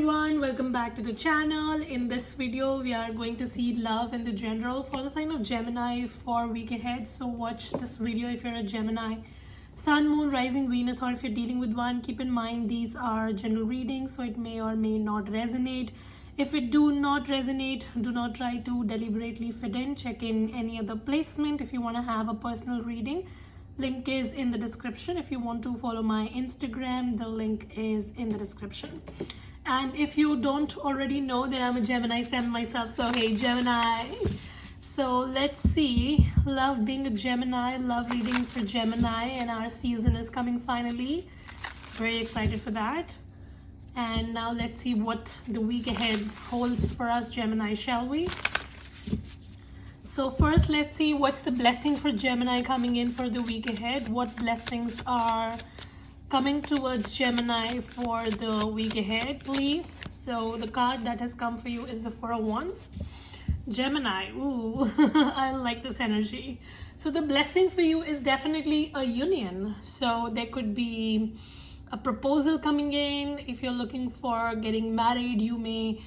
everyone, welcome back to the channel. In this video we are going to see love in the general for the sign of Gemini for week ahead. So watch this video if you're a Gemini sun, moon, rising, Venus, or if you're dealing with one. Keep in mind these are general readings, so it may or may not resonate. If it do not resonate, do not try to deliberately fit in. Check in any other placement if you want to have a personal reading. Link is in the description. If you want to follow my Instagram, the link is in the description. And if you don't already know, then I'm a Gemini sun myself, so hey Gemini. So let's see, love being a Gemini, love reading for Gemini, and our season is coming finally. Very excited for that. And now let's see what the week ahead holds for us Gemini, shall we? So first, let's see what's the blessing for Gemini coming in for the week ahead. What blessings are coming towards Gemini for the week ahead, please? So the card that has come for you is the Four of Wands. Gemini, ooh, I like this energy. So the blessing for you is definitely a union. So there could be a proposal coming in. If you're looking for getting married, you may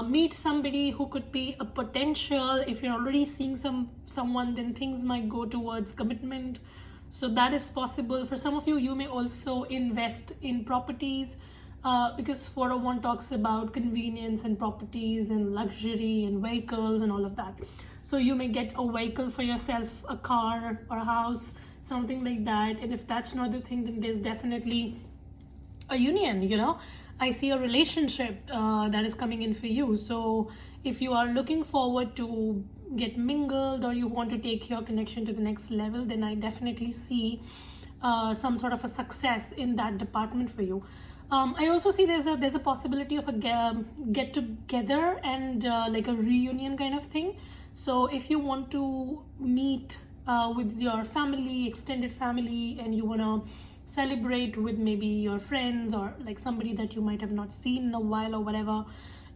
meet somebody who could be a potential. If you're already seeing someone, then things might go towards commitment. So that is possible. For some of you, you may also invest in properties because 401 talks about convenience and properties and luxury and vehicles and all of that. So you may get a vehicle for yourself, a car or a house, something like that. And if that's not the thing, then there's definitely a union, you know. I see a relationship that is coming in for you. So if you are looking forward to get mingled or you want to take your connection to the next level, then I definitely see some sort of a success in that department for you. I also see there's a possibility of a get together and like a reunion kind of thing. So if you want to meet with your family, extended family, and you want to celebrate with maybe your friends or like somebody that you might have not seen in a while or whatever,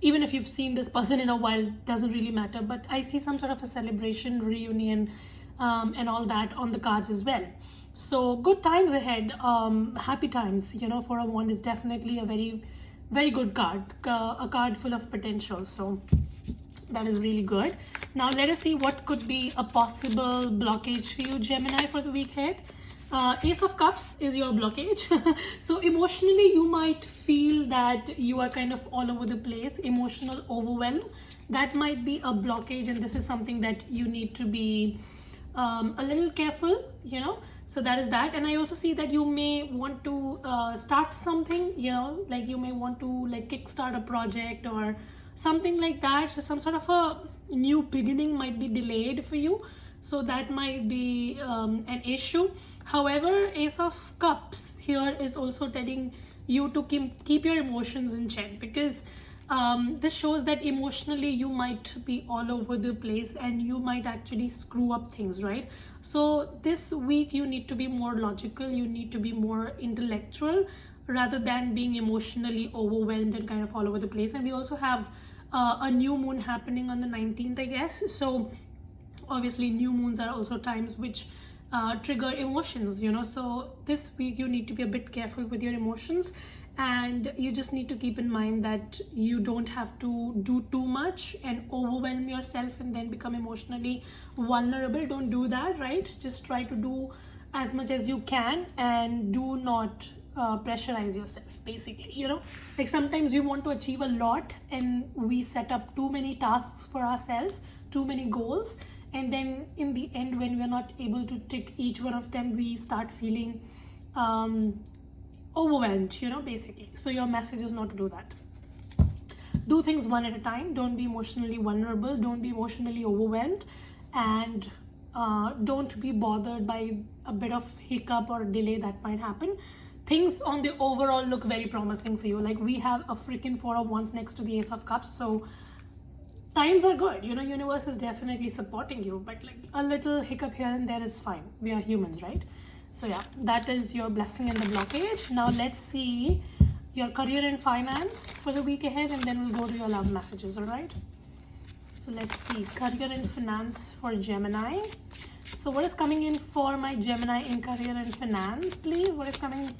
even if you've seen this person in a while, doesn't really matter, but I see some sort of a celebration, reunion, and all that on the cards as well. So good times ahead, happy times, you know. Four of Wands is definitely a very, very good card, a card full of potential. So that is really good. Now let us see what could be a possible blockage for you Gemini for the week ahead. Ace of Cups is your blockage. So emotionally you might feel that you are kind of all over the place, emotional overwhelm. That might be a blockage, and this is something that you need to be a little careful, you know. So that is that. And I also see that you may want to start something, you know, like you may want to like kickstart a project or something like that. So some sort of a new beginning might be delayed for you. So that might be an issue. However, Ace of Cups here is also telling you to keep your emotions in check, because this shows that emotionally you might be all over the place and you might actually screw up things, right? So this week you need to be more logical, you need to be more intellectual rather than being emotionally overwhelmed and kind of all over the place. And we also have a new moon happening on the 19th, I guess. So obviously new moons are also times which trigger emotions, you know. So this week you need to be a bit careful with your emotions, and you just need to keep in mind that you don't have to do too much and overwhelm yourself and then become emotionally vulnerable. Don't do that, right? Just try to do as much as you can and do not pressurize yourself, basically, you know. Like sometimes we want to achieve a lot and we set up too many tasks for ourselves, too many goals, and then in the end when we're not able to tick each one of them, we start feeling overwhelmed, you know, basically. So your message is not to do that. Do things one at a time. Don't be emotionally vulnerable, don't be emotionally overwhelmed, and don't be bothered by a bit of hiccup or delay that might happen. Things on the overall look very promising for you. Like we have a freaking Four of Wands next to the Ace of Cups, so times are good, you know. Universe is definitely supporting you, but like a little hiccup here and there is fine. We are humans, right? So yeah, that is your blessing and the blockage. Now let's see your career and finance for the week ahead, and then we'll go to your love messages. All right, so let's see career and finance for Gemini. So what is coming in for my Gemini in career and finance, please? What is coming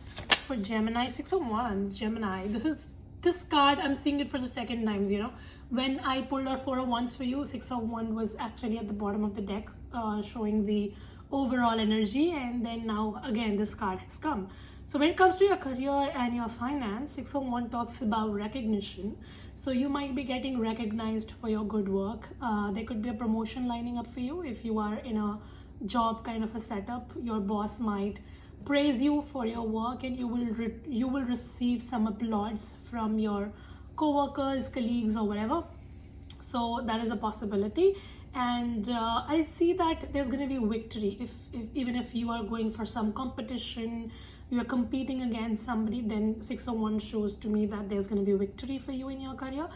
for Gemini? 6 of Wands, Gemini. This is this card, I'm seeing it for the second times, you know. When I pulled out 4 of Wands for you, 6 of Wands was actually at the bottom of the deck, showing the overall energy, and then now again this card has come. So when it comes to your career and your finance, 6 of Wands talks about recognition. So you might be getting recognized for your good work. There could be a promotion lining up for you. If you are in a job kind of a setup, your boss might praise you for your work, and you will receive some applause from your co-workers, colleagues, or whatever. So that is a possibility. And I see that there's going to be victory. If even if you are going for some competition, you are competing against somebody, then 6 of Wands shows to me that there's going to be victory for you in your career.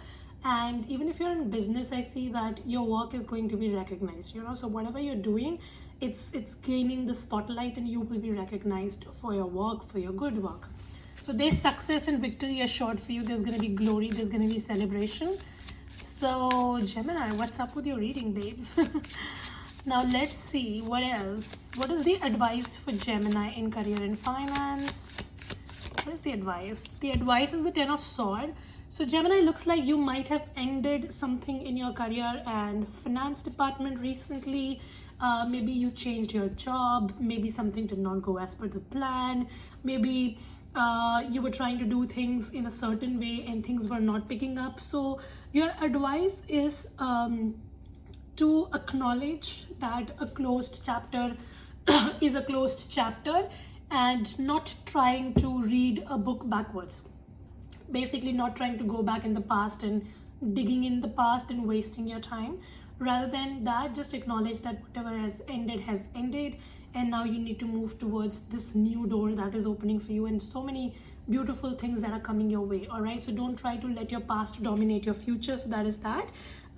And even if you're in business, I see that your work is going to be recognized, you know. So whatever you're doing, it's gaining the spotlight, and you will be recognized for your work, for your good work. So there's success and victory assured for you. There's going to be glory, there's going to be celebration. So Gemini, what's up with your reading, babes? Now let's see what else. What is the advice for Gemini in career and finance? What is the advice? The advice is the 10 of Swords. So Gemini, looks like you might have ended something in your career and finance department recently. Maybe you changed your job. Maybe something did not go as per the plan. Maybe you were trying to do things in a certain way and things were not picking up. So your advice is to acknowledge that a closed chapter is a closed chapter, and not trying to read a book backwards. Basically not trying to go back in the past and digging in the past and wasting your time. Rather than that, just acknowledge that whatever has ended, and now you need to move towards this new door that is opening for you, and so many beautiful things that are coming your way. All right, so don't try to let your past dominate your future. So that is that.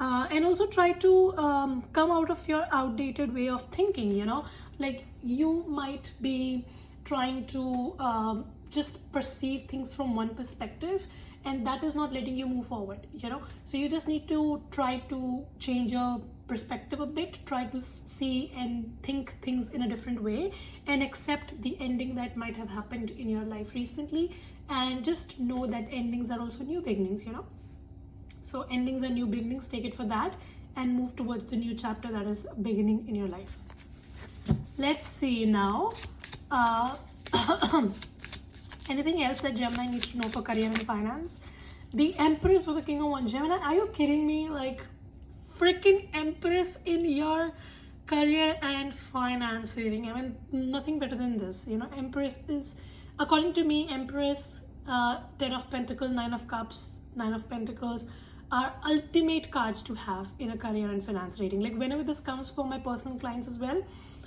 And also try to come out of your outdated way of thinking, you know. Like, you might be trying to just perceive things from one perspective, and that is not letting you move forward, you know. So you just need to try to change your perspective a bit, try to see and think things in a different way, and accept the ending that might have happened in your life recently, and just know that endings are also new beginnings, you know. So endings are new beginnings, take it for that, and move towards the new chapter that is beginning in your life. Let's see now. Anything else that Gemini needs to know for career and finance? The Empress for the King of Wands. Gemini, are you kidding me? Like, freaking Empress in your career and finance reading. I mean, nothing better than this. You know, Empress is, according to me, Empress, 10 of Pentacles, 9 of Cups, 9 of Pentacles are ultimate cards to have in a career and finance reading. Like, whenever this comes for my personal clients as well,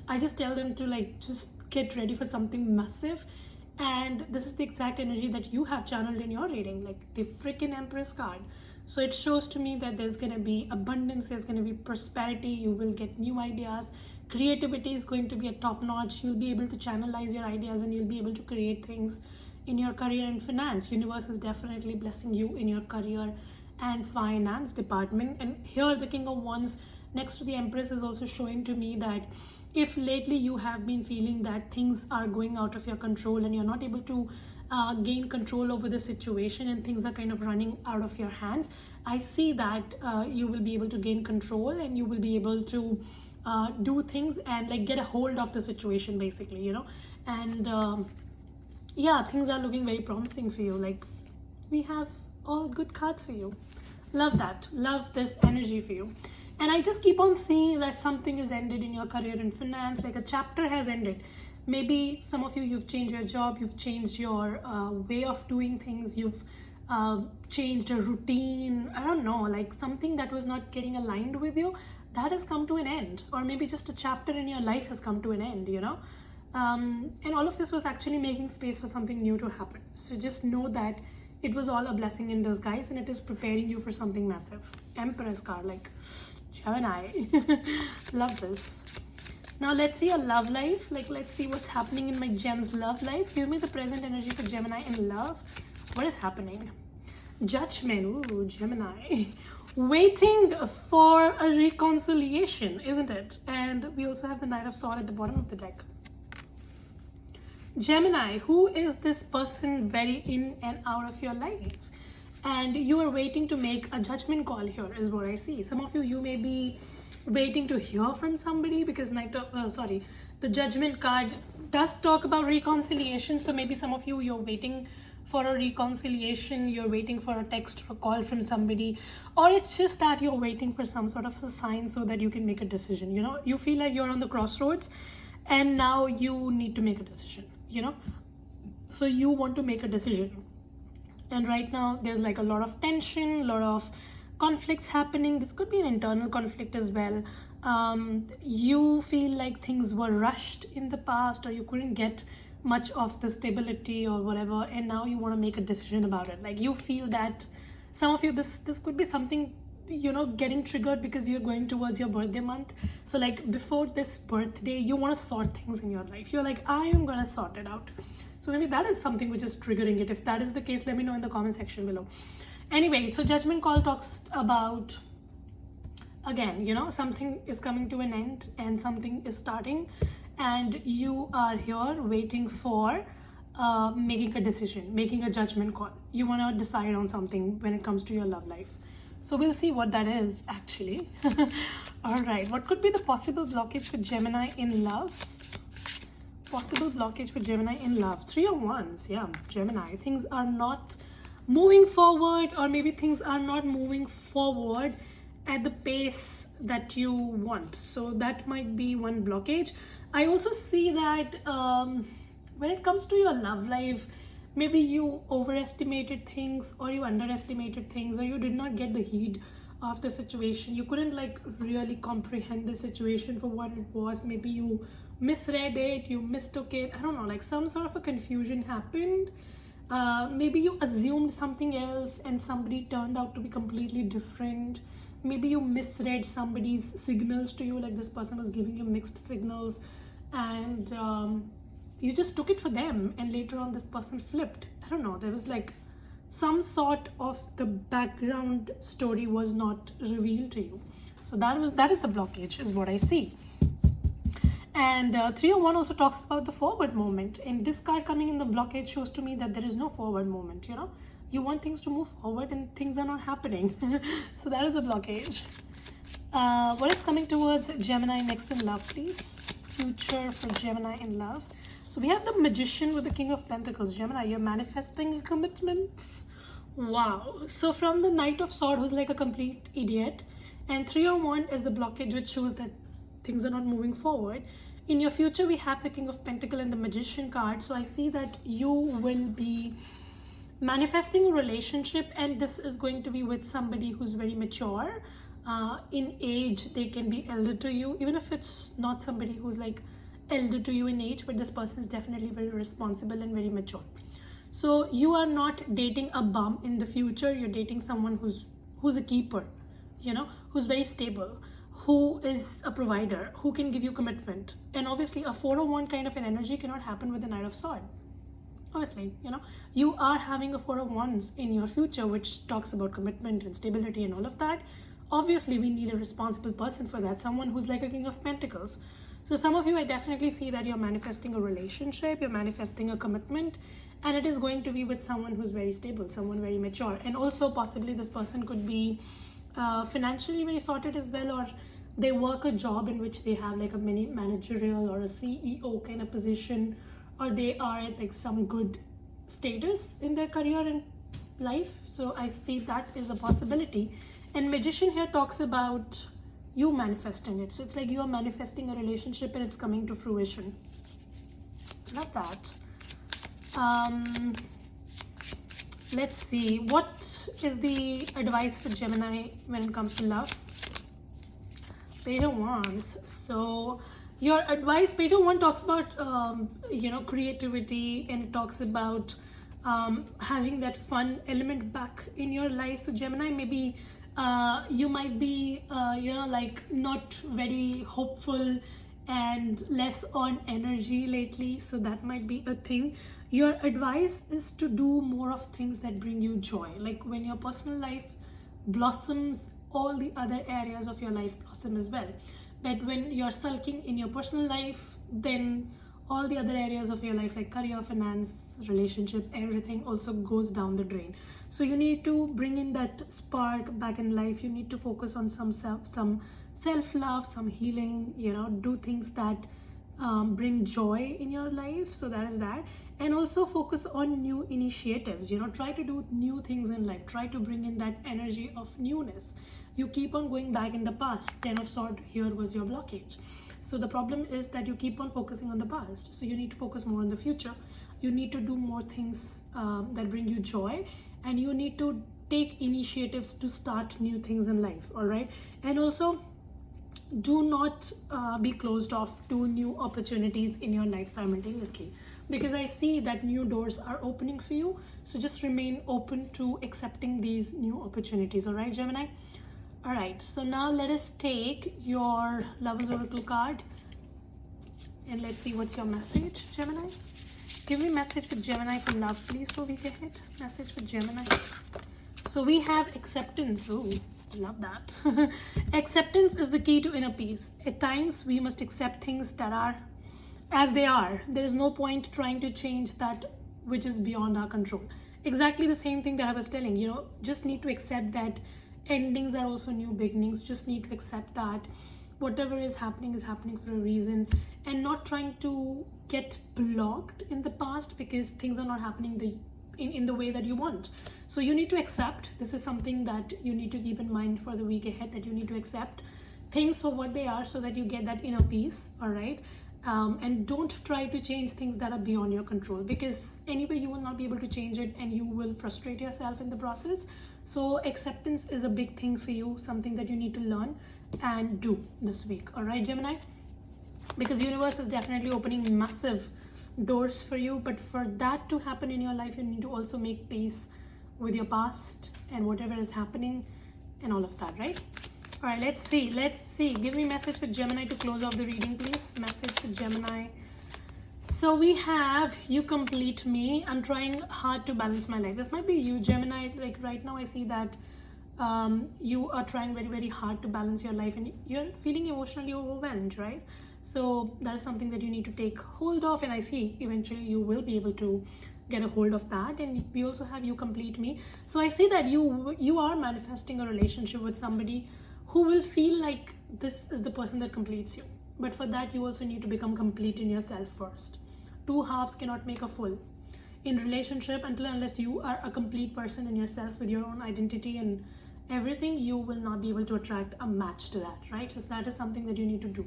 I just tell them to, like, just get ready for something massive. And this is the exact energy that you have channeled in your reading, like the freaking Empress card. So it shows to me that there's going to be abundance, there's going to be prosperity, you will get new ideas, creativity is going to be a top notch, you'll be able to channelize your ideas, and you'll be able to create things in your career and finance. Universe is definitely blessing you in your career and finance department. And here the King of Wands next to the Empress is also showing to me that if lately you have been feeling that things are going out of your control and you're not able to gain control over the situation, and things are kind of running out of your hands, I see that you will be able to gain control, and you will be able to do things and, like, get a hold of the situation, basically, you know. And yeah, things are looking very promising for you. Like, we have all good cards for you. Love that. Love this energy for you. And I just keep on seeing that something is ended in your career and finance, like a chapter has ended. Maybe some of you, you've changed your job, you've changed your way of doing things, you've changed a routine, I don't know, like something that was not getting aligned with you, that has come to an end. Or maybe just a chapter in your life has come to an end, you know. And all of this was actually making space for something new to happen. So just know that it was all a blessing in disguise, and it is preparing you for something massive. Empress card, like, Gemini. Love this. Now let's see your love life. Like, let's see what's happening in my Gem's love life. Give me the present energy for Gemini in love. What is happening? Judgment. Ooh, Gemini. Waiting for a reconciliation, isn't it? And we also have the Knight of Swords at the bottom of the deck. Gemini, who is this person very in and out of your life? and you are waiting to make a judgment call here is what I see. Some of you may be waiting to hear from somebody, because the judgment card does talk about reconciliation. So maybe some of you're waiting for a reconciliation, you're waiting for a text or a call from somebody, or it's just that you're waiting for some sort of a sign so that you can make a decision. You know, you feel like you're on the crossroads and now you need to make a decision, you know, so you want to make a decision. And right now there's like a lot of tension, a lot of conflicts happening. This could be an internal conflict as well. You feel like things were rushed in the past, or you couldn't get much of the stability or whatever, and now you want to make a decision about it. Like you feel that some of you, this could be something, you know, getting triggered because you're going towards your birthday month. So like before this birthday, you want to sort things in your life. You're like, I am gonna sort it out. So maybe that is something which is triggering it. If that is the case, let me know in the comment section below. Anyway, so judgment call talks about, again, you know, something is coming to an end and something is starting, and you are here waiting for making a decision, making a judgment call. You want to decide on something when it comes to your love life. So we'll see what that is actually. All right, what could be the possible blockage for Gemini in love? Possible blockage for Gemini in love. 3 of Wands. Yeah, Gemini, things are not moving forward, or maybe things are not moving forward at the pace that you want. So that might be one blockage. I also see that when it comes to your love life, maybe you overestimated things, or you underestimated things, or you did not get the heed of the situation. You couldn't like really comprehend the situation for what it was. Maybe you misread it, you mistook it, I don't know, like some sort of a confusion happened. Maybe you assumed something else and somebody turned out to be completely different. Maybe you misread somebody's signals to you, like this person was giving you mixed signals, and you just took it for them, and later on this person flipped. I don't know, there was like some sort of the background story was not revealed to you. So that is the blockage is what I see. And 3 of Wands also talks about the forward movement, and this card coming in the blockage shows to me that there is no forward movement. You know, you want things to move forward and things are not happening. So that is a blockage. What is coming towards Gemini next in love, please? Future for Gemini in love. So we have the Magician with the King of Pentacles. Gemini, you're manifesting a commitment. Wow. So from the Knight of Swords, who's like a complete idiot, and 3 of Wands is the blockage, which shows that things are not moving forward. In your future, we have the King of Pentacles and the Magician card. So I see that you will be manifesting a relationship, and this is going to be with somebody who's very mature. In age, they can be elder to you, even if it's not somebody who's like elder to you in age, but this person is definitely very responsible and very mature. So you are not dating a bum in the future. You're dating someone who's a keeper, you know, who's very stable, who is a provider, who can give you commitment. And obviously a 4 of Wands kind of an energy cannot happen with the Knight of Swords. Obviously, you know, you are having a 4 of Wands in your future, which talks about commitment and stability and all of that. Obviously, we need a responsible person for that, someone who's like a King of Pentacles. So some of you, I definitely see that you're manifesting a relationship, you're manifesting a commitment, and it is going to be with someone who's very stable, someone very mature. And also possibly this person could be financially very sorted as well, or they work a job in which they have like a mini managerial or a CEO kind of position, or they are at like some good status in their career and life. So I see that is a possibility. And Magician here talks about you manifesting it. So it's like you are manifesting a relationship and it's coming to fruition. Love that. Let's see, what is the advice for Gemini when it comes to love? Page of Wands. So your advice, Page of Wands talks about you know, creativity, and it talks about having that fun element back in your life. So Gemini, maybe you might be you know, like not very hopeful and less on energy lately, so that might be a thing. Your advice is to do more of things that bring you joy. Like when your personal life blossoms, all the other areas of your life blossom as well. But when you're sulking in your personal life, then all the other areas of your life like career, finance, relationship, everything also goes down the drain. So you need to bring in that spark back in life. You need to focus on some self-love, some healing, do things that bring joy in your life. So that is that. And also focus on new initiatives, try to do new things in life, try to bring in that energy of newness. You keep on going back in the past. 10 of Swords here was your blockage. So the problem is that you keep on focusing on the past. So you need to focus more on the future. You need to do more things that bring you joy, and you need to take initiatives to start new things in life. All right. And also do not be closed off to new opportunities in your life simultaneously, because I see that new doors are opening for you. So just remain open to accepting these new opportunities. All right, Gemini. All right, so now let us take your Lover's Oracle card and let's see what's your message, Gemini. Give me message for Gemini for love, please, for week ahead. Message for Gemini. So we have acceptance. Ooh, love that. Acceptance is the key to inner peace. At times, we must accept things that are as they are. There is no point trying to change that which is beyond our control. Exactly the same thing that I was telling, just need to accept that endings are also new beginnings. Just need to accept that whatever is happening for a reason, and not trying to get blocked in the past because things are not happening in the way that you want. So you need to accept. This is something that you need to keep in mind for the week ahead, that you need to accept things for what they are so that you get that inner peace. All right. And don't try to change things that are beyond your control, because anyway you will not be able to change it and you will frustrate yourself in the process. So acceptance is a big thing for you, something that you need to learn and do this week. All right, Gemini, because universe is definitely opening massive doors for you, but for that to happen in your life, you need to also make peace with your past and whatever is happening and all of that, right? All right, let's see. Give me message for Gemini to close off the reading, please. Message for Gemini. So we have, you complete me. I'm trying hard to balance my life. This might be you, Gemini. Like right now I see that you are trying very, very hard to balance your life and you're feeling emotionally overwhelmed, right? So that is something that you need to take hold of, and I see eventually you will be able to get a hold of that. And we also have you complete me. So I see that you are manifesting a relationship with somebody who will feel like this is the person that completes you. But for that, you also need to become complete in yourself first. Two halves cannot make a full. In relationship, unless you are a complete person in yourself with your own identity and everything, you will not be able to attract a match to that, right? So that is something that you need to do.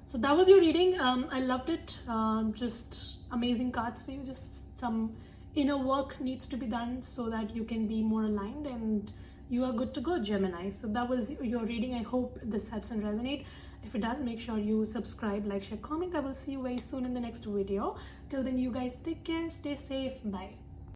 So that was your reading. I loved it. Just amazing cards for you. Just some inner work needs to be done so that you can be more aligned and you are good to go, Gemini. So that was your reading. I hope this helps and resonate. If it does, make sure you subscribe, like, share, comment. I will see you very soon in the next video. Till then, you guys take care, stay safe, bye.